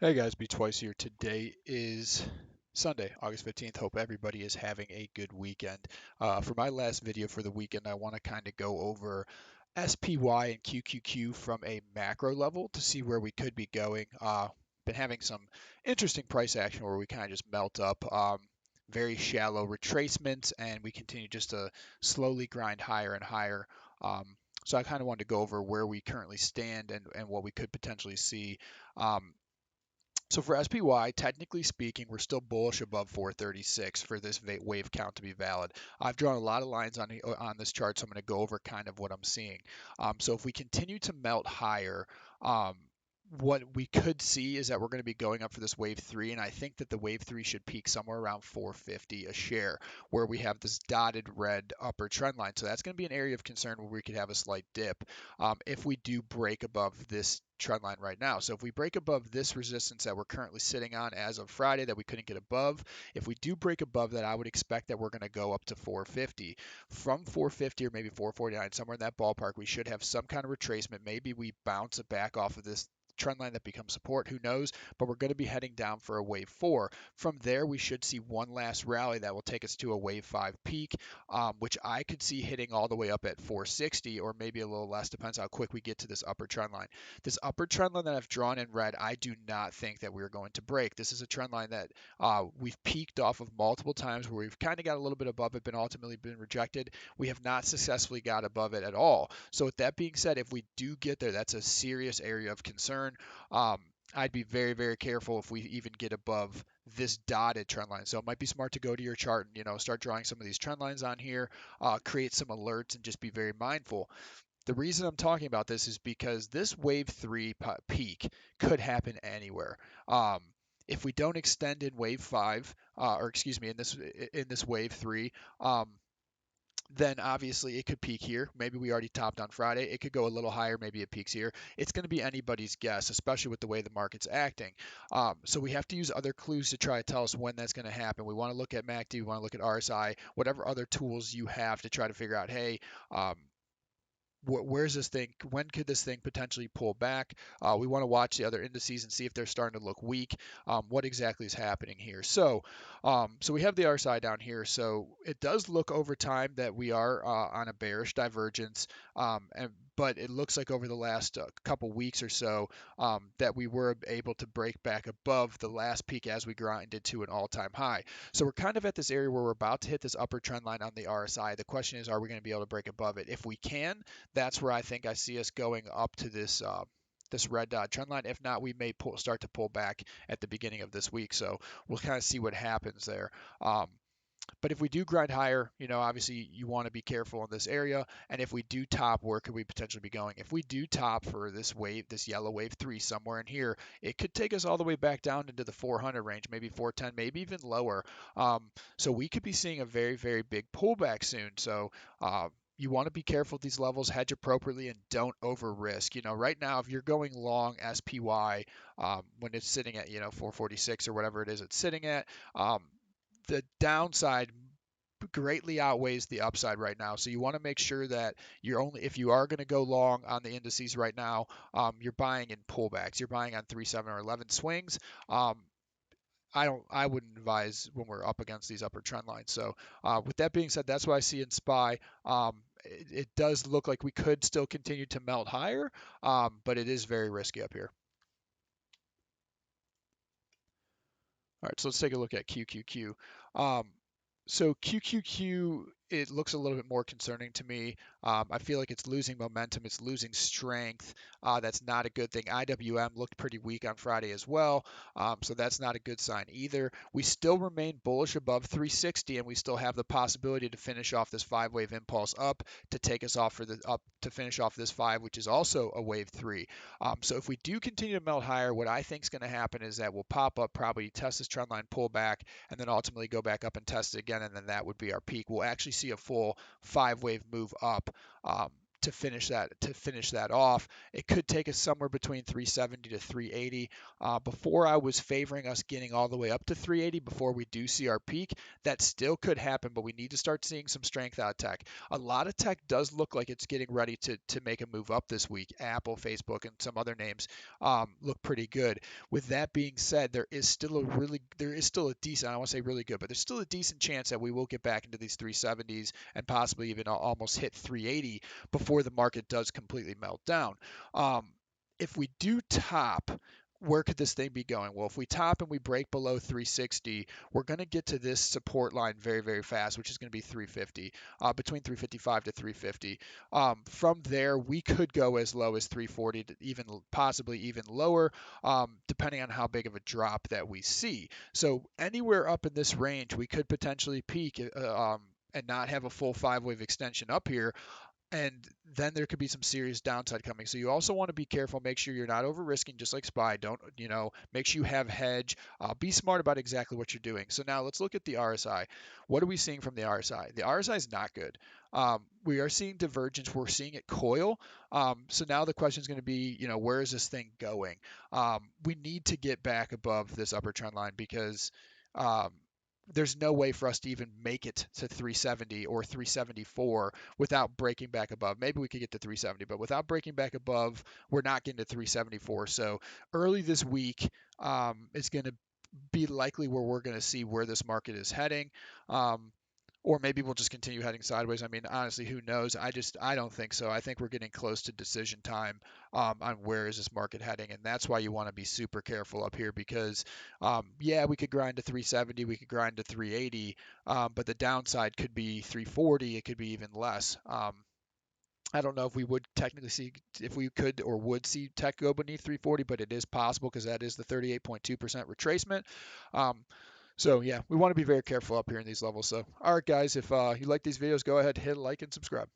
Hey guys, Be Twice here. Today is Sunday, August 15th. Hope everybody is having a good weekend. For my last video for the weekend, I want to kind of go over SPY and QQQ from a macro level to see where we could be going. Been having some interesting price action where we kind of just melt up. Very shallow retracements, and we continue just to slowly grind higher and higher. So I kind of wanted to go over where we currently stand and what we could potentially see. Um, so for SPY, technically speaking, we're still bullish above 436 for this wave count to be valid. I've drawn a lot of lines on this chart, so I'm going to go over kind of what I'm seeing. So if we continue to melt higher, um, what we could see is that we're going to be going up for this wave three, and I think that the wave three should peak somewhere around 450 a share, where we have this dotted red upper trend line. So that's going to be an area of concern where we could have a slight dip if we do break above this trend line right now. So if we break above this resistance that we're currently sitting on as of Friday that we couldn't get above, if we do break above that, I would expect that we're going to go up to 450. From 450 or maybe 449, somewhere in that ballpark, we should have some kind of retracement. Maybe we bounce it back off of this trend line that becomes support, who knows, but we're going to be heading down for a wave four. From there, we should see one last rally that will take us to a wave five peak, which I could see hitting all the way up at 460 or maybe a little less, depends how quick we get to this upper trend line. This upper trend line that I've drawn in red, I do not think that we're going to break. This is a trend line that we've peaked off of multiple times where we've kind of got a little bit above it, but ultimately been rejected. We have not successfully got above it at all. So with that being said, if we do get there, that's a serious area of concern. Um, I'd be very, very careful if we even get above this dotted trend line. So it might be smart to go to your chart and start drawing some of these trend lines on here, create some alerts, and just be very mindful. The reason I'm talking about this is because this wave three peak could happen anywhere. Um, if we don't extend in wave five, or excuse me, in this wave three, then obviously it could peak here. Maybe we already topped on Friday. It could go a little higher. Maybe it peaks here. It's going to be anybody's guess, especially with the way the market's acting. So we have to use other clues to try to tell us when that's going to happen. We want to look at MACD. We want to look at RSI, whatever other tools you have to try to figure out, hey, where's this thing? When could this thing potentially pull back? We want to watch the other indices and see if they're starting to look weak. What exactly is happening here? So we have the RSI down here. So it does look over time that we are on a bearish divergence, but it looks like over the last couple weeks or so that we were able to break back above the last peak as we grinded to an all-time high. So we're kind of at this area where we're about to hit this upper trend line on the RSI. The question is, are we going to be able to break above it? If we can, that's where I think I see us going up to this red dot trend line. If not, we may start to pull back at the beginning of this week. So we'll kind of see what happens there. Um, but if we do grind higher, obviously you want to be careful in this area. And if we do top, where could we potentially be going? If we do top for this wave, this yellow wave three somewhere in here, it could take us all the way back down into the 400 range, maybe 410, maybe even lower. So we could be seeing a very, very big pullback soon. So you want to be careful with these levels, hedge appropriately, and don't over risk. Right now, if you're going long SPY when it's sitting at 446 or whatever it is it's sitting at, the downside greatly outweighs the upside right now. So you want to make sure that if you are going to go long on the indices right now, you're buying in pullbacks. You're buying on 3, 7, or 11 swings. Um, I wouldn't advise when we're up against these upper trend lines. So with that being said, that's what I see in SPY. It does look like we could still continue to melt higher, but it is very risky up here. All right, so let's take a look at QQQ. Um, so QQQ, it looks a little bit more concerning to me. I feel like it's losing momentum, it's losing strength. That's not a good thing. IWM looked pretty weak on Friday as well, so that's not a good sign either. We still remain bullish above 360, and we still have the possibility to finish off this five-wave impulse up to take us off for the up to finish off this five, which is also a wave three. So if we do continue to melt higher, what I think is going to happen is that we'll pop up, probably test this trend line, pull back, and then ultimately go back up and test it again, and then that would be our peak. We'll actually see a full five-wave move up to finish that off. It could take us somewhere between 370 to 380. Before I was favoring us getting all the way up to 380 before we do see our peak. That still could happen, but we need to start seeing some strength out of tech. A lot of tech does look like it's getting ready to make a move up this week. Apple, Facebook, and some other names look pretty good. With that being said, there is still a decent, I don't want to say really good, but there's still a decent chance that we will get back into these 370s and possibly even almost hit 380 before the market does completely melt down. Um, if we do top, where could this thing be going? Well, if we top and we break below 360, we're going to get to this support line very, very fast, which is going to be 350, between 355 to 350. From there, we could go as low as 340 to even possibly even lower, depending on how big of a drop that we see. So anywhere up in this range, we could potentially peak and not have a full 5 wave extension up here, and then there could be some serious downside coming. So you also want to be careful. Make sure you're not over risking, just like SPY. Don't, make sure you have hedge. Be smart about exactly what you're doing. So now let's look at the RSI. What are we seeing from the RSI? The RSI is not good. We are seeing divergence. We're seeing it coil. So now the question is going to be, where is this thing going? We need to get back above this upper trend line because um, there's no way for us to even make it to 370 or 374 without breaking back above. Maybe we could get to 370, but without breaking back above, we're not getting to 374. So early this week is going to be likely where we're going to see where this market is heading. Or maybe we'll just continue heading sideways. I mean, honestly, who knows? I don't think so. I think we're getting close to decision time on where is this market heading, and that's why you want to be super careful up here because, yeah, we could grind to 370, we could grind to 380, but the downside could be 340. It could be even less. I don't know if we would technically see if we could or would see tech go beneath 340, but it is possible because that is the 38.2% retracement. Um, so yeah, we want to be very careful up here in these levels. So all right, guys, if you like these videos, go ahead, hit like and subscribe.